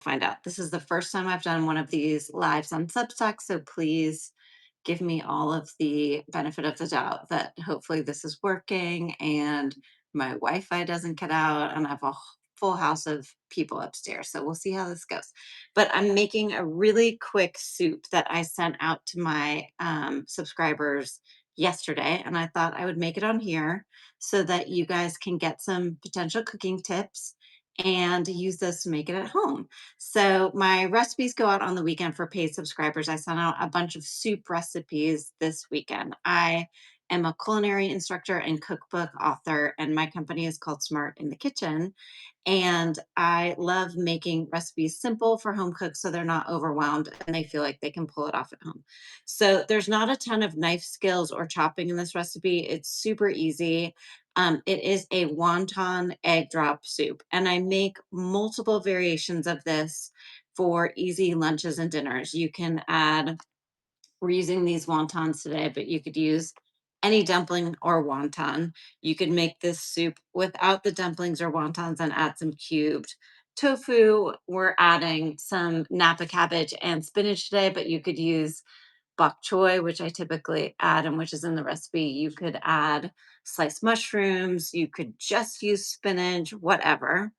find out. This is the first time I've done one of these lives on Substack, so please give me all of the benefit of the doubt that hopefully this is working and my Wi-Fi doesn't cut out and I have a full house of people upstairs. So we'll see how this goes. But I'm making a really quick soup that I sent out to my subscribers yesterday, and I thought I would make it on here so that you guys can get some potential cooking tips and use those to make it at home. So my recipes go out on the weekend for paid subscribers. I sent out a bunch of soup recipes this weekend. I am a culinary instructor and cookbook author, and my company is called Smart in the Kitchen. And I love making recipes simple for home cooks so they're not overwhelmed and they feel like they can pull it off at home. So there's not a ton of knife skills or chopping in this recipe. It's super easy. It is a wonton egg drop soup, and I make multiple variations of this for easy lunches and dinners. You can add, we're using these wontons today, but you could use any dumpling or wonton. You could make this soup without the dumplings or wontons and add some cubed tofu. We're adding some Napa cabbage and spinach today, but you could use bok choy, which I typically add and which is in the recipe. You could add sliced mushrooms. You could just use spinach, whatever.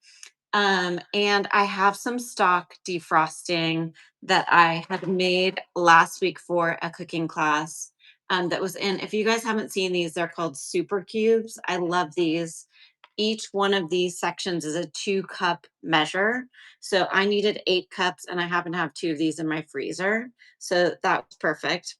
And I have some stock defrosting that I had made last week for a cooking class. That was in, if you guys haven't seen these, they're called super cubes. I love these. Each one of these sections is a 2 cup measure. So I needed 8 cups, and I happen to have 2 of these in my freezer. So that was perfect.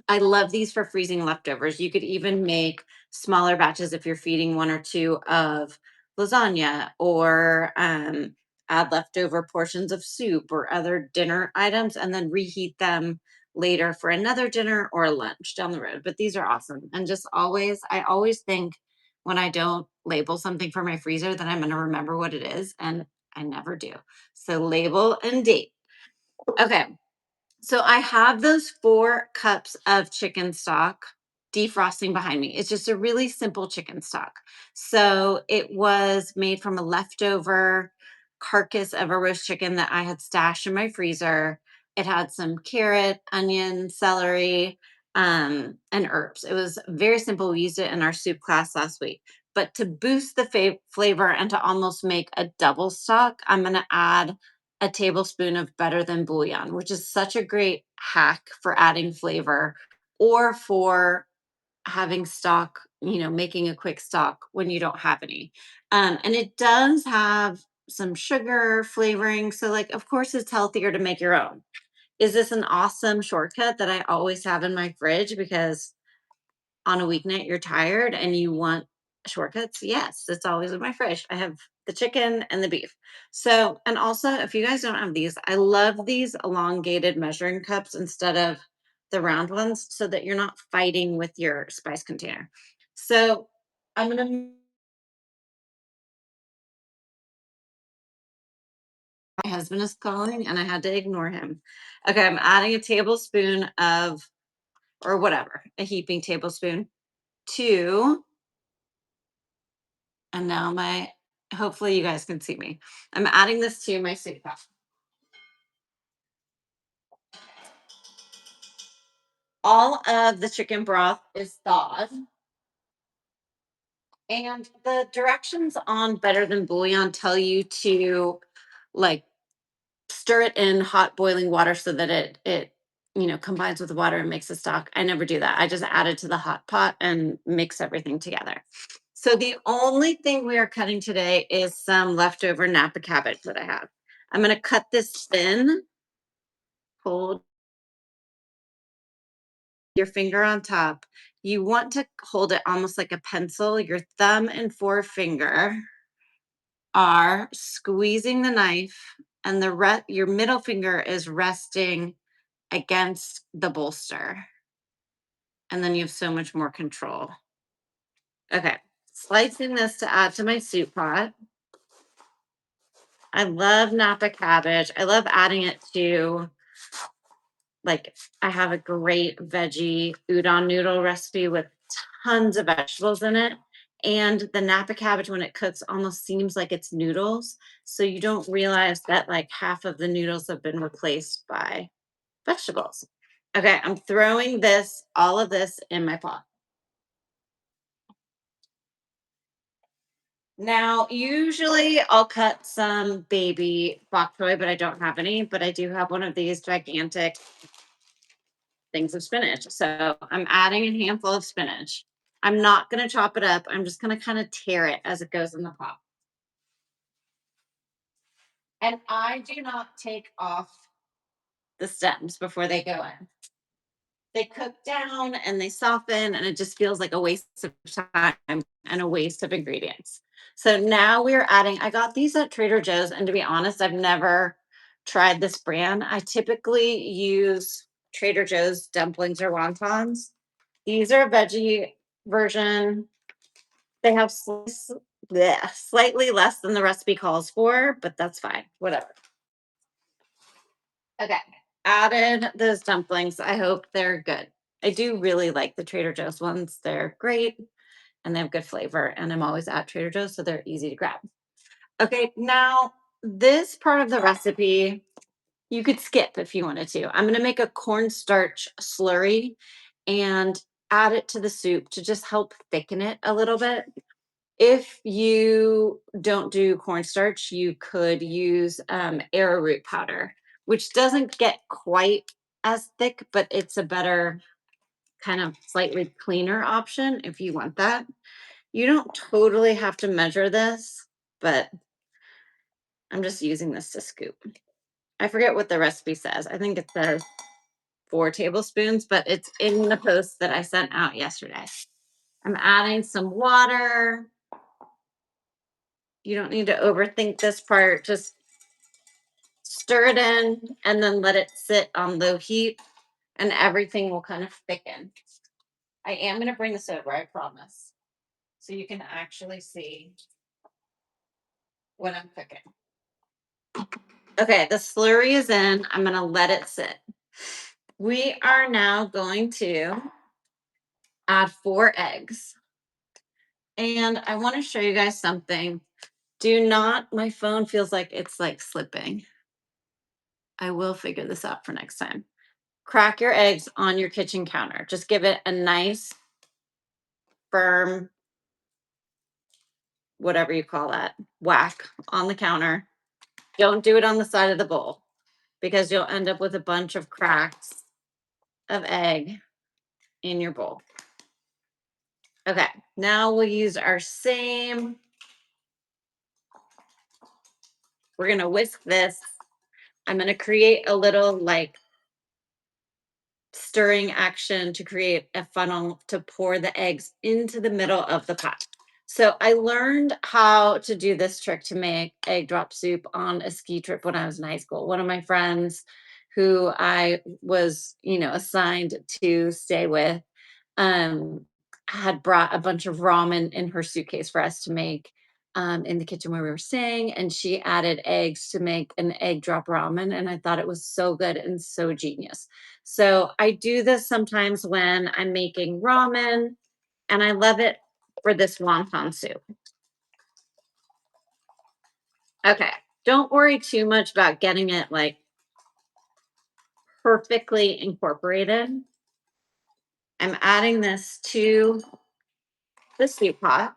I love these for freezing leftovers. You could even make smaller batches if you're feeding 1 or 2 of lasagna, or add leftover portions of soup or other dinner items and then reheat them later for another dinner or a lunch down the road. But these are awesome. And just always, I always think when I don't label something for my freezer that I'm going to remember what it is. And I never do. So label and date. Okay. So I have those 4 cups of chicken stock defrosting behind me. It's just a really simple chicken stock. So it was made from a leftover carcass of a roast chicken that I had stashed in my freezer. It had some carrot, onion, celery, and herbs. It was very simple. We used it in our soup class last week. But to boost the flavor and to almost make a double stock, I'm going to add a tablespoon of better than bouillon, which is such a great hack for adding flavor or for having stock, making a quick stock when you don't have any. And it does have some sugar flavoring. So, like, of course, it's healthier to make your own. Is this an awesome shortcut that I always have in my fridge because on a weeknight you're tired and you want shortcuts? Yes, it's always in my fridge. I have the chicken and the beef. So, and also, if you guys don't have these, I love these elongated measuring cups instead of the round ones so that you're not fighting with your spice container. So, I'm going to, my husband is calling and I had to ignore him. Okay, I'm adding a tablespoon of, or whatever, a heaping tablespoon to, and now my, hopefully you guys can see me. I'm adding this to my soup pot. All of the chicken broth is thawed. And the directions on Better Than Bouillon tell you to, like, stir it in hot boiling water so that it combines with the water and makes a stock. I never do that. I just add it to the hot pot and mix everything together. So the only thing we are cutting today is some leftover Napa cabbage that I have. I'm going to cut this thin. Hold your finger on top. You want to hold it almost like a pencil. Your thumb and forefinger are squeezing the knife, and your middle finger is resting against the bolster. And then you have so much more control. Okay, slicing this to add to my soup pot. I love Napa cabbage. I love adding it to, like, I have a great veggie udon noodle recipe with tons of vegetables in it. And the Napa cabbage, when it cooks, almost seems like it's noodles. So you don't realize that like half of the noodles have been replaced by vegetables. Okay, I'm throwing all of this in my pot. Now, usually I'll cut some baby bok choy, but I don't have any. But I do have one of these gigantic things of spinach. So I'm adding a handful of spinach. I'm not going to chop it up. I'm just going to kind of tear it as it goes in the pot. And I do not take off the stems before they go in. They cook down and they soften, and it just feels like a waste of time and a waste of ingredients. So now we're adding, I got these at Trader Joe's, and to be honest, I've never tried this brand. I typically use Trader Joe's dumplings or wontons. These are a veggie version. They have slightly less than the recipe calls for, but that's fine. Whatever. Okay. Added those dumplings. I hope they're good. I do really like the Trader Joe's ones. They're great and they have good flavor. And I'm always at Trader Joe's, so they're easy to grab. Okay. Now, this part of the recipe you could skip if you wanted to. I'm going to make a cornstarch slurry and add it to the soup to just help thicken it a little bit. If you don't do cornstarch, you could use arrowroot powder, which doesn't get quite as thick, but it's a better kind of slightly cleaner option if you want that. You don't totally have to measure this, but I'm just using this to scoop. I forget what the recipe says. I think it says 4 tablespoons, but it's in the post that I sent out yesterday. I'm adding some water. You don't need to overthink this part. Just stir it in and then let it sit on low heat and everything will kind of thicken. I am going to bring this over, I promise. So you can actually see what I'm cooking. Okay, the slurry is in. I'm going to let it sit. We are now going to add 4 eggs. And I want to show you guys something. My phone feels like it's like slipping. I will figure this out for next time. Crack your eggs on your kitchen counter. Just give it a nice, firm, whatever you call that, whack on the counter. Don't do it on the side of the bowl because you'll end up with a bunch of cracks of egg in your bowl. Okay, now we'll use our same. We're going to whisk this. I'm going to create a little like stirring action to create a funnel to pour the eggs into the middle of the pot. So I learned how to do this trick to make egg drop soup on a ski trip when I was in high school. One of my friends who I was, assigned to stay with, um, had brought a bunch of ramen in her suitcase for us to make in the kitchen where we were staying. And she added eggs to make an egg drop ramen. And I thought it was so good and so genius. So I do this sometimes when I'm making ramen, and I love it for this wonton soup. Okay, don't worry too much about getting it like perfectly incorporated. I'm adding this to the soup pot.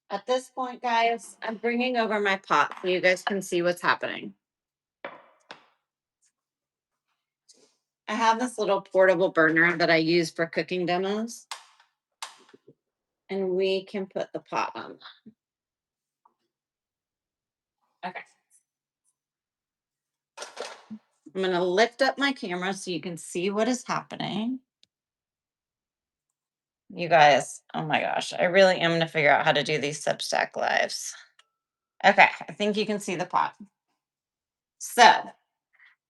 At this point, guys, I'm bringing over my pot so you guys can see what's happening. I have this little portable burner that I use for cooking demos, and we can put the pot on that. Okay. I'm going to lift up my camera so you can see what is happening. You guys, oh my gosh, I really am going to figure out how to do these Substack lives. Okay, I think you can see the pot. So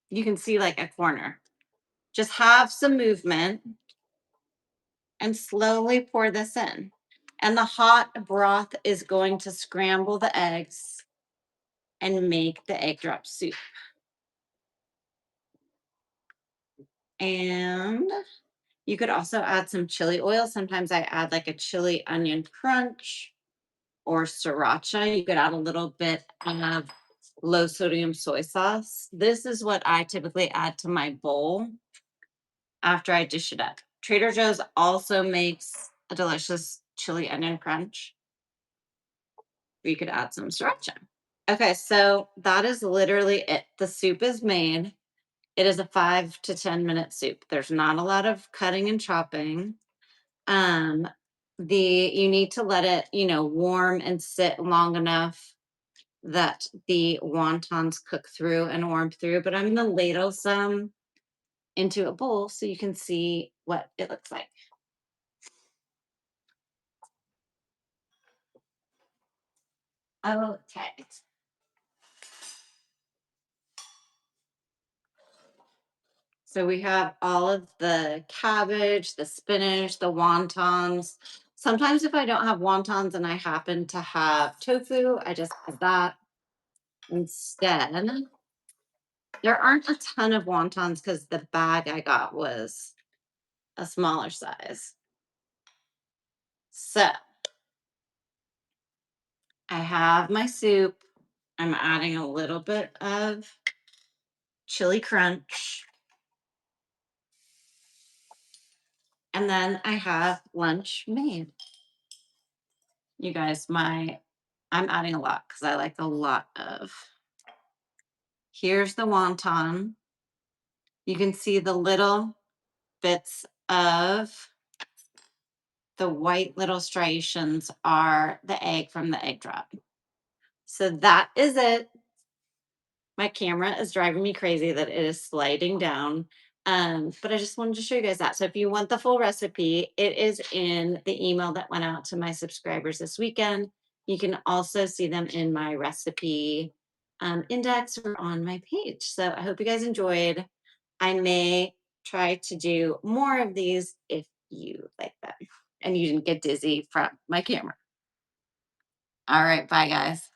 you can see like a corner. Just have some movement and slowly pour this in. And the hot broth is going to scramble the eggs and make the egg drop soup. And You could also add some chili oil. Sometimes I add like a chili onion crunch or sriracha. You could add a little bit of low sodium soy sauce. This is what I typically add to my bowl after I dish it up. Trader Joe's also makes a delicious chili onion crunch. You could add some sriracha. Okay, so that is literally it. The soup is made. It is a 5 to 10 minute soup. There's not a lot of cutting and chopping. Um, you need to let it, warm and sit long enough that the wontons cook through and warm through. But I'm gonna ladle some into a bowl so you can see what it looks like. Okay. So we have all of the cabbage, the spinach, the wontons. Sometimes if I don't have wontons and I happen to have tofu, I just add that instead. There aren't a ton of wontons because the bag I got was a smaller size. So I have my soup. I'm adding a little bit of chili crunch. And then I have lunch made. You guys, I'm adding a lot because I like a lot of. Here's the wonton. You can see the little bits of the white little striations are the egg from the egg drop. So that is it. My camera is driving me crazy that it is sliding down. But I just wanted to show you guys that. So if you want the full recipe, it is in the email that went out to my subscribers this weekend. You can also see them in my recipe index or on my page. So I hope you guys enjoyed. I may try to do more of these if you like them and you didn't get dizzy from my camera. All right. Bye, guys.